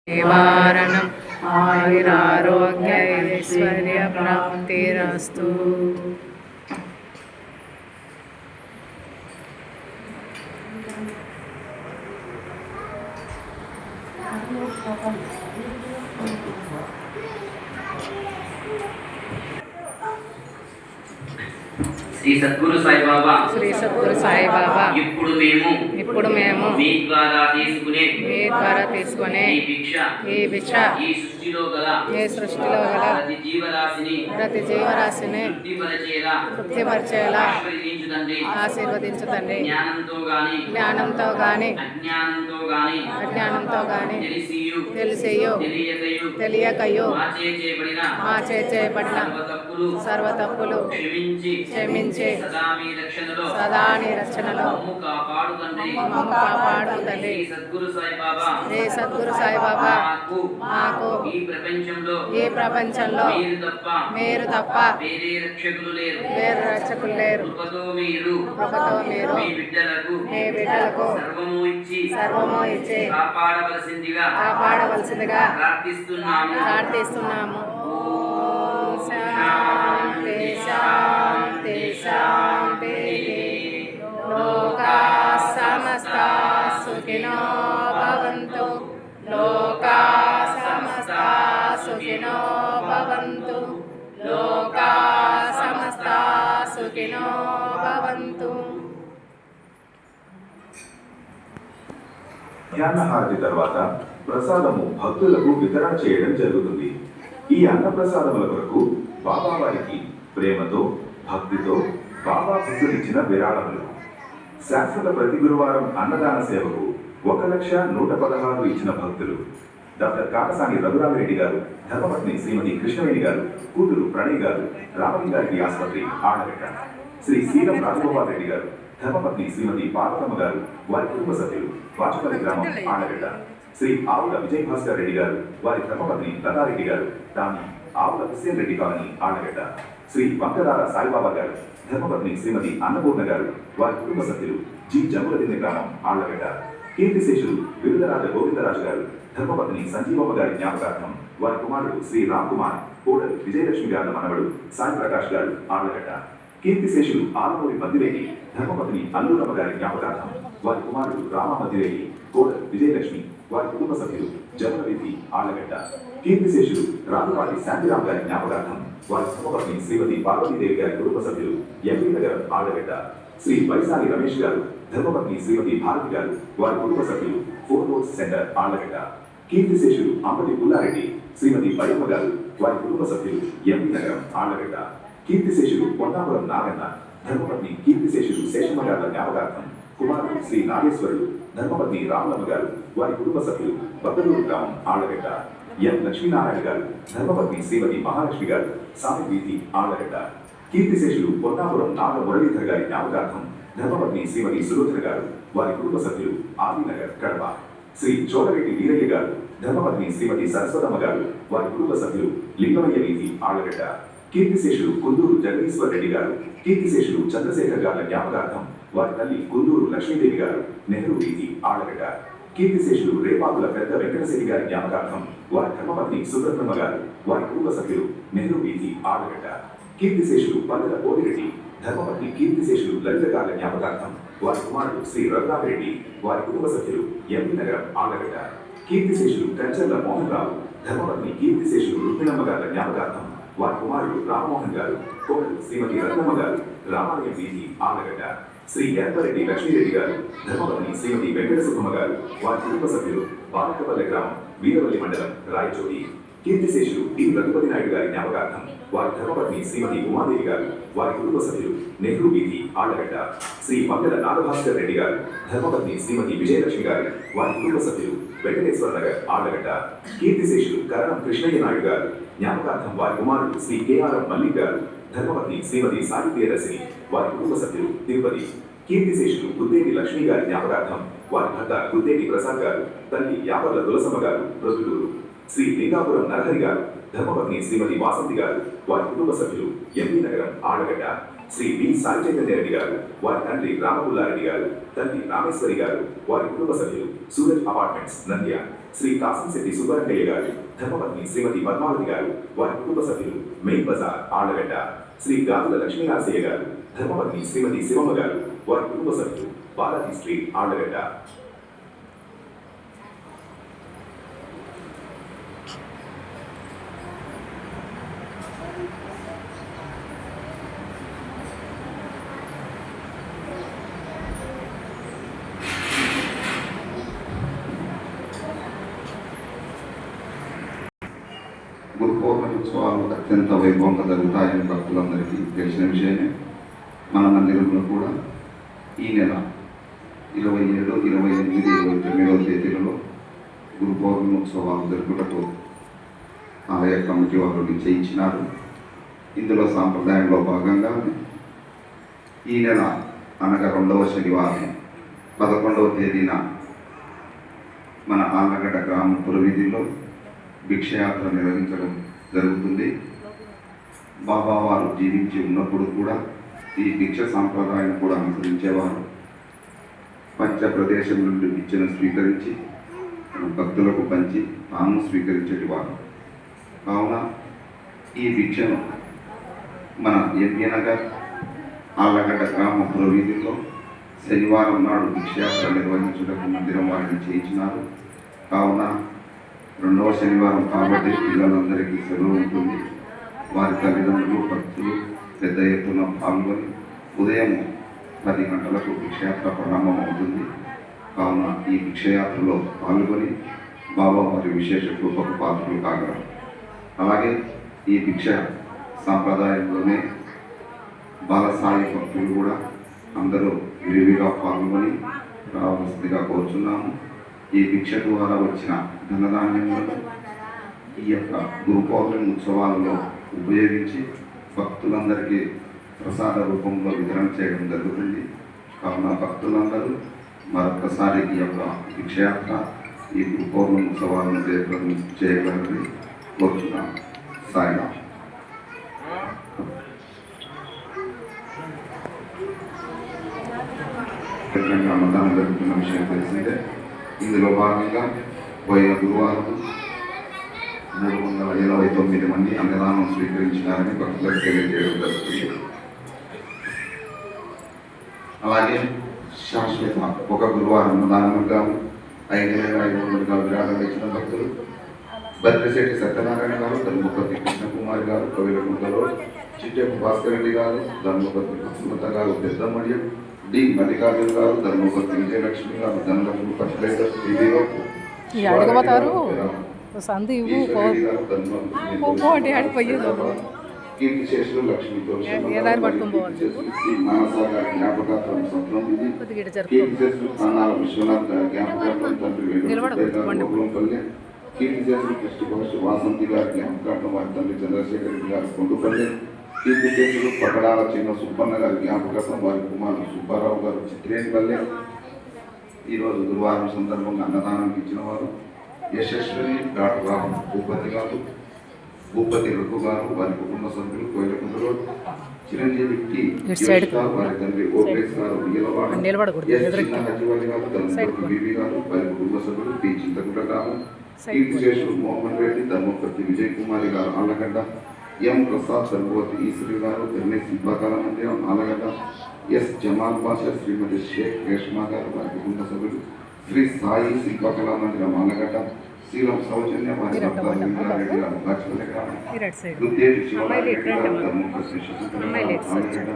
నివారణం ఆయురారోగ్య ఐశ్వర్య ప్రాప్తిరస్తు. శ్రీ సద్గురు సాయిబాబా ఇప్పుడు మేము మీ ద్వారా తీసుకునే ఈ భిక్ష ఈ సృష్టిలో గల ప్రతి జీవరాశిని తృప్తిపరిచేలా ఆశీర్వదించు తండ్రి. జ్ఞానంతో గాని అజ్ఞానంతో గాని తెలిసియో తెలియకయో మా చేయబడిన సర్వ తప్పులు క్షమించి సదా నీ రక్షణలో మమ్ము కాపాడు తండ్రి. శ్రీ సద్గురు సాయిబాబా మాకు ఈ ప్రపంచంలో మీరు తప్ప వేరే రక్షకులు లేరు. కృపతో మీరు మీ బిడ్డలకు సర్వము ఇచ్చి కాపాడవలసిందిగా ప్రార్థిస్తున్నాము. శాంతి శాంతి శాంతి. లోకా సమస్తా సుఖినో భవంతు. లోకా సమస్తా సుఖినో భవంతు. లోకా సమస్తా సుఖినో భవంతు. మధ్యాహ్న హారతి తర్వాత ప్రసాదము భక్తులకు వితరణ చేయడం జరుగుతుంది. ఈ అన్న ప్రసాదముల కొరకు బాబా వారికి ప్రేమతో భక్తితో బాబా భక్తులిచ్చిన విరాళములు. శాశ్వత ప్రతి గురువారం అన్నదాన సేవకు 1,116,000 ఇచ్చిన భక్తులు డాక్టర్ కాకసాని రఘురామిరెడ్డి గారు, ధర్మపత్ని శ్రీమతి కృష్ణవేణి గారు, కూతురు ప్రణయ్ గారు, రామలింగారెడ్డి ఆసుపత్రి ఆడగడ్డ. శ్రీ శ్రీరం రాజగోపాల్ రెడ్డి గారు, ధర్మపత్ని శ్రీమతి పార్వతమ్మ గారు, వారి కుటుంబ సభ్యులు, వాచపల్లి గ్రామం ఆడగడ్డ. శ్రీ ఆవుల విజయ్ భాస్కర్ రెడ్డి గారు, వారి ధర్మపత్ని లతారెడ్డి గారు, దాని ఆవుల హుస్సేన్ రెడ్డి కాలనీ ఆడగడ్డ. శ్రీ వంకదార సాయిబాబా గారు, ధర్మపత్ని శ్రీమతి అన్నపూర్ణ గారు, వారి కుటుంబ సభ్యులు, జి జములదిన్నె గ్రామం ఆళ్లగడ్డ. కీర్తిశేషులు విరుదరాజ గోవిందరాజు గారు, ధర్మపత్ని సంజీవమ్మ గారి జ్ఞాపకార్థం వారి కుమారుడు శ్రీ రామ్ కుమార్, కోడలు విజయలక్ష్మి గారి మనవడు సాయి ప్రకాష్ గారు ఆళ్లగడ్డ. కీర్తిశేషులు ఆలమూరి మద్దిరేగి, ధర్మపత్ని అల్లూరమ్మ గారి జ్ఞాపకార్థం వారి కుమారుడు రామ మద్దిరేగి, కోడలు విజయలక్ష్మి, వారి కుటుంబ సభ్యులు జములవిధి ఆళ్లగడ్డ. కీర్తిశేషులు రాజుపాటి శాంతిరామ్ గారి జ్ఞాపకార్థం వారి ధర్మపత్ని శ్రీమతి పార్వతీదేవి గారి కుటుంబ సభ్యులు ఎంపీ నగర్ ఆళ్లగడ్డ. శ్రీ వైశాలి రమేష్ గారు, ధర్మపత్ని శ్రీమతి భారతి గారు, వారి కుటుంబ సభ్యులు 4 రోడ్స్ సెంటర్ ఆళ్లగడ్డ. కీర్తిశేషులు అంబటి పుల్లారెడ్డి, శ్రీమతి బయమ్మ గారు, వారి కుటుంబ సభ్యులు ఎంపీ నగరం ఆళ్లగడ్డ. కీర్తిశేషులు కొండాపురం నాగన్న, ధర్మపత్ని కీర్తిశేషులు శేషమ్మ గారుల జ్ఞాపకార్థం కుమారుడు శ్రీ నాగేశ్వరుడు, ధర్మపత్ని రామలమ్మ గారు, వారి కుటుంబ సభ్యులు బద్దలూరు గ్రామం ఆళ్లగడ్డ. ఎం లక్ష్మీనారాయణ గారు, ధర్మపత్ని శ్రీమతి మహాలక్ష్మి గారు, సామి వీధి ఆళ్లగడ్డ. కీర్తిశేషులు కొండాపురం నాగ మురళీధర్ గారి జ్ఞాపకార్థం ధర్మపత్ని శ్రీమతి సులోచన గారు, వారి కుటుంబ సభ్యులు ఆదినగర్ కడప. శ్రీ చోడరెడ్డి వీరయ్య గారు, ధర్మపత్ని శ్రీమతి సరస్వతమ్మ గారు, వారి కుటుంబ సభ్యులు లింగమయ్య వీధి ఆళ్లగడ్డ. కీర్తిశేషులు కుందూరు జగదీశ్వర్ రెడ్డి గారు, కీర్తిశేషులు చంద్రశేఖర్ గారి జ్ఞాపకార్థం వారి తల్లి కుందూరు లక్ష్మీదేవి గారు, నెహ్రూ వీధి ఆళ్లగడ్డ. కీర్తిశేషులు రేపాకుల పెద్ద వెంకటశెట్టి గారి జ్ఞాపకార్థం వారి ధర్మపత్ని సుబ్రహ్మణ్య గారు, వారి కుటుంబ సభ్యులు నెహ్రూ వీధి ఆళ్లగడ్డ. కీర్తిశేషులు పల్లెల పోలిరెడ్డి, ధర్మపత్ని కీర్తిశేషులు లలిత గారి జ్ఞాపకార్థం వారి కుమారుడు శ్రీ రఘురామిరెడ్డి, వారి కుటుంబ సభ్యులు ఎంపీ నగరం ఆళ్లగడ్డ. కీర్తిశేషులు కంచర్ల మోహన్ రావు, ధర్మపత్ని కీర్తిశేషులు రుక్మిణమ్మ గారి జ్ఞాపకార్థం వారి కుమారుడు రామ్మోహన్ గారు, కోడలు శ్రీమతి రత్నమ్మ గారు, రామాలయం వీధి ఆళ్లగడ్డ. శ్రీ ఎర్పరెడ్డి లక్ష్మీరెడ్డి గారు, ధర్మపత్ని శ్రీమతి వెంకట సుబ్బమ్మ గారు, వారి కుటుంబ సభ్యులు బాలకపల్లె గ్రామం వీరవల్లి మండలం రాయచోటి. కీర్తిశేషులు టి రఘుపతి నాయుడు గారి జ్ఞాపకార్థం వారి ధర్మపత్ని శ్రీమతి ఉమాదేవి గారు, వారి కుటుంబ సభ్యులు నెహ్రూ వీధి ఆళ్లగడ్డ. శ్రీ మంగళ నాగభాస్కర్ రెడ్డి గారు, ధర్మపత్ని శ్రీమతి విజయలక్ష్మి గారు, వారి కుటుంబ సభ్యులు వెంకటేశ్వర నగర్ ఆళ్లగడ్డ. కీర్తిశేషులు కరణం కృష్ణయ్య నాయుడు గారు, జ్ఞాపకార్థం వారి కుమారుడు శ్రీ కేఆర్ఎం మల్లిక్ గారు, ధర్మపత్ని శ్రీమతి సాయి ప్రియదర్శిని, వారి కుటుంబ సభ్యులు తిరుపతి. కీర్తిశేషులు గుద్దేటి లక్ష్మి గారి జ్ఞాపకార్థం వారి భర్త గుద్దేటి ప్రసాద్ గారు, తల్లి యాపర్ల తులసమ్మ గారు, ప్రొద్దుటూరు. శ్రీ లింగాపురం నరహరి గారు, ధర్మపత్ని శ్రీమతి వాసంతి గారు, వారి కుటుంబ సభ్యులు ఎంపీ నగరం ఆళ్లగడ్డ. శ్రీ వి సాయి చైతన్య రెడ్డి గారు, వారి తండ్రి రామపుల్లారెడ్డి గారు, తల్లి రామేశ్వరి గారు, వారి కుటుంబ సభ్యులు, సూరజ్ అపార్ట్మెంట్స్ నంద్యాల. శ్రీ కాసంశెట్టి సుబ్బరంగయ్య గారు, ధర్మపత్ని శ్రీమతి పద్మావతి గారు, వారి కుటుంబ సభ్యులు, మెయిన్ బజార్ ఆళ్లగడ్డ. శ్రీ గాజుల లక్ష్మీనరసయ్య గారు, ధర్మపత్ని శ్రీమతి శివమ్మ గారు, వారి కుటుంబ సభ్యులు, బాలాజీ స్ట్రీట్ ఆళ్లగడ్డ. గురు పౌర్ణమి ఉత్సవాలు అత్యంత వైభవంగా జరుగుతాయని భక్తులందరికీ తెలిసిన విషయమే. మన మందిరంలో కూడా ఈ నెల 27, 28, 29వ తేదీలలో గురు పౌర్ణమి ఉత్సవాలు జరుపుటకు ఆలయ కమిటీ వారు నిశ్చయించినారు. ఇందులో సాంప్రదాయంలో భాగంగా ఈ నెల అనగా 2వ శనివారం 11వ తేదీన మన ఆళ్లగడ్డ గ్రామ పురవీధిలో భిక్షయాత్ర నిర్వహించడం జరుగుతుంది. బాబా వారు జీవించి ఉన్నప్పుడు కూడా ఈ భిక్ష సాంప్రదాయం కూడా అనుసరించేవారు. పంచ ప్రదేశం నుండి భిక్షను స్వీకరించి భక్తులకు పంచి తాను స్వీకరించేటివారు. కావున ఈ భిక్షను మన ఎంపీ నగర్ ఆళ్లగడ్డ గ్రామ పురవీధిలో శనివారం నాడు భిక్షయాత్ర నిర్వహించడానికి మందిరం వారిని చేయించినారు. కావున 2వ శనివారం కాబట్టి పిల్లలందరికీ సెలవు ఉంటుంది. వారి తల్లిదండ్రులు భక్తులు పెద్ద ఎత్తున పాల్గొని ఉదయం 10 గంటలకు భిక్షయాత్ర ప్రారంభమవుతుంది. కావున ఈ భిక్షయాత్రలో పాల్గొని బాబా వారి విశేష కృపకు పాత్రలు కాగలరు. అలాగే ఈ భిక్ష సాంప్రదాయంలోనే బాలసాయి భక్తులు కూడా అందరూ విరివిగా పాల్గొని రావాల్సిందిగా కోరుచున్నాము. ఈ భిక్ష ద్వారా వచ్చిన ధనధాన్యములను ఈ యొక్క గురు పౌర్ణమి ఉత్సవాలలో ఉపయోగించి భక్తులందరికీ ప్రసాద రూపంలో వితరణ చేయడం జరుగుతుంది. కావున భక్తులందరూ మరొకసారి ఈ యొక్క భిక్షయాత్ర ఈ గురు పౌర్ణమి ఉత్సవాలను చేయగలరని కోరుచున్నాం. సాయిరామ్. అన్నదానం జరుగుతున్న విషయం తెలిసిందే. ఇందులో భాగంగా పోయిన గురువారం 389 మంది అన్నదానం స్వీకరించినారని భక్తులకు తెలియజేయడం జరుగుతుంది. అలాగే శాశ్వత ఒక గురువారం అన్నదానంగా 5,500 విరాళాలు ఇచ్చిన భక్తులు బద్రిశెట్టి సత్యనారాయణ గారు, ధర్మపతి కృష్ణకుమారి గారు, కవిలకుంటలో చిట్టెపు భాస్కర్ రెడ్డి గారు, ధర్మపతి సుమత గారు, పెద్దమడియం డి మల్లికార్జున గారు, ధర్మపతి విజయలక్ష్మి గారు, ధనలక్ష్మి పట్లేదర్ టీవీలో అడగబోతారు సంధి అంటే ఆడిపోయేది కీర్తిశేషులు లక్ష్మి ఏదారి పట్టుకుని పోవాలి జ్ఞాపకార్థం సత్రం ఇది. కీర్తిశేషులు కన్నాల విశ్వనాథ్ గారి జ్ఞాపకార్థం తండ్రి వేణుపల్లె. కీర్తిశేషులు కృష్ణభాష వాసంతి గారి జ్ఞాపకార్థం వారి తండ్రి చంద్రశేఖర్ రెడ్డి గారు కొండుపల్లె. కీర్తిశేషులు పకడాల చిన్న సుబ్బన్న గారి జ్ఞాపకార్థం వారి కుమారుడు సుబ్బారావు గారు చిత్రేనిపల్లె. ఈరోజు గురువారం సందర్భంగా అన్నదానానికి ఇచ్చిన వారు యశస్విని డాక్టర్ రామ్ భూపతి గారు, భూపతి రఘు గారు, వారి కుటుంబ సభ్యులు, కోయిలకుంటలో చిరంజీవి టి వారి తండ్రి ఓపేష్ గారు, హజివాలి గారు, ధర్మపతి బీబీ గారు, వారి కుటుంబ సభ్యులు, టి చింతకుంట గ్రామం. కీర్తిశేషులు మోహన్ రెడ్డి, ధర్మపతి విజయ్ కుమారి గారు ఆళ్లగడ్డ, ఎం ప్రసాద్, ధర్మపతి ఈశ్వరి గారు, ధర్మే శిల్పకళ మందిరం ఆళ్లగడ్డ, ఎస్ జమాల్ బాషా, శ్రీమతి షేక్ రేష్మా గారు, వారి కుటుంబ సభ్యులు, శ్రీ సాయి శిల్పకళా మందిరం ఆళ్లగడ్డ, శీలం సౌజన్య వారి భర్త రెడ్డి గారు బాచిపల్లి గ్రామం, రుద్దేటి శివనారాయణ గారు, ధర్మపతి ఆళ్లగడ్డ,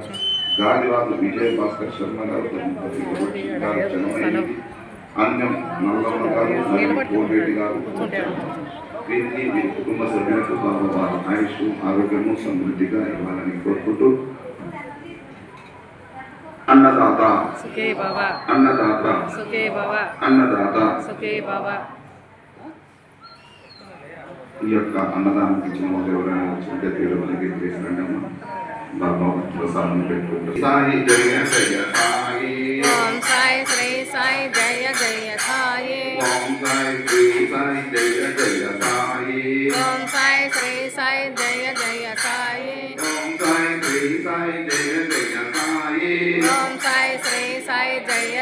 గాలిరాజు విజయ భాస్కర్ శర్మ గారు, ధర్మపతి గారు చనమయ్య, అన్యం నల్లమ్మ గారు, కోటిరెడ్డి గారు, వీరికి వీరి కుటుంబ సభ్యులకు బాబా వారి ఆయుష్ ఆరోగ్యము సమృద్ధిగా ఇవ్వాలని కోరుకుంటూ అన్నదాత సుఖే బాబా, అన్నదాత సుఖే బాబా, అన్నదాత. సుఖే బాబా. ఈ యొక్క అన్నదానం ఇచ్చిన వాళ్ళు ఎవరైనా వచ్చింటే పేరుకి చేసినట్టు బాబా ప్రసాదం పెట్టుకుంటారు. సాయి జయ జయ సాయి, ఓం సాయి శ్రీ సాయి జయ జయ సాయి, ఓం సాయి శ్రీ సాయి జయ జయ సాయి, ఓం సాయి శ్రీ సాయి జయ జయ సాయి, ఓం సాయి శ్రీ సాయి జయ జయ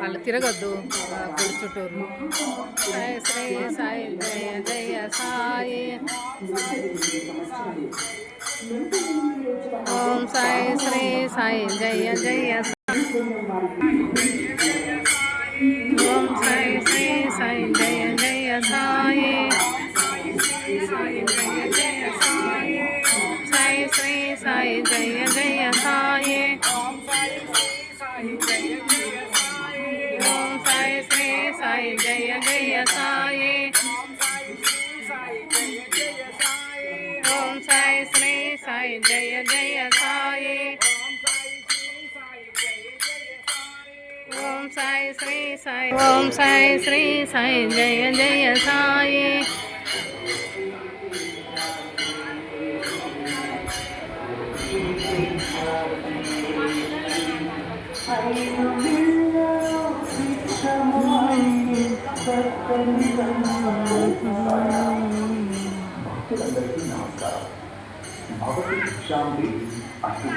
వాళ్ళు తిరగద్దు గుడి చుట్టూరు. సాయి శ్రీ సాయి జయ జయ సాయి. ఓం సాయి శ్రీ సాయి జయ జయ సాయి. ఓం సాయి శ్రీ సాయి జయ జయ సాయి. సాయి జయ జయ సాయి. సాయి శ్రీ సాయి జయ జయ సాయి. ఓం సాయి శ్రీ సాయి జయ జయ సాయి. ఓం సాయి శ్రీ సాయి జయ జయ సాయి. ఓం సాయి శ్రీ సాయి. ఓం సాయి శ్రీ సాయి జయ జయ సాయి. భక్తులందరికీ నమస్కారం. భవతి భిక్షాంతి అంటే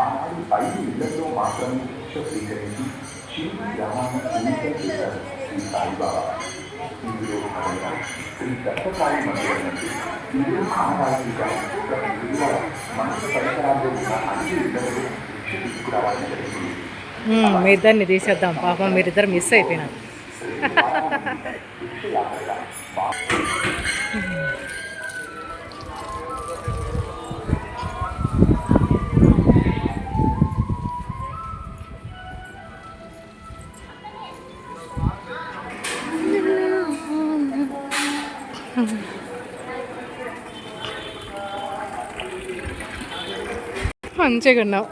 ఆనాడు 5 ఇళ్లలో మాత్రమే భిక్ష స్వీకరించి శివుడి గ్రామాన్ని పూజించడం చేశారు శ్రీ సాయిబాబా. ఇందులో భాగంగా శ్రీ దత్తకాళి మందిరం నుంచి ఇందులో ఆనవాయితీగా ప్రతి ఇళ్ళ మనసు పరిసరాల్లో ఉన్న అన్ని ఇళ్లలో భిక్ష తీసుకురావాలని జరిగింది. మీ ఇద్దరిని తీసేద్దాం, పాపం మీరిద్దరు మిస్ అయిపోయినారు. మంచిగా ఉన్నావు.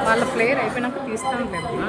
వాళ్ళ ప్లేయర్ అయిపోయినాక తీస్తాను లేదు.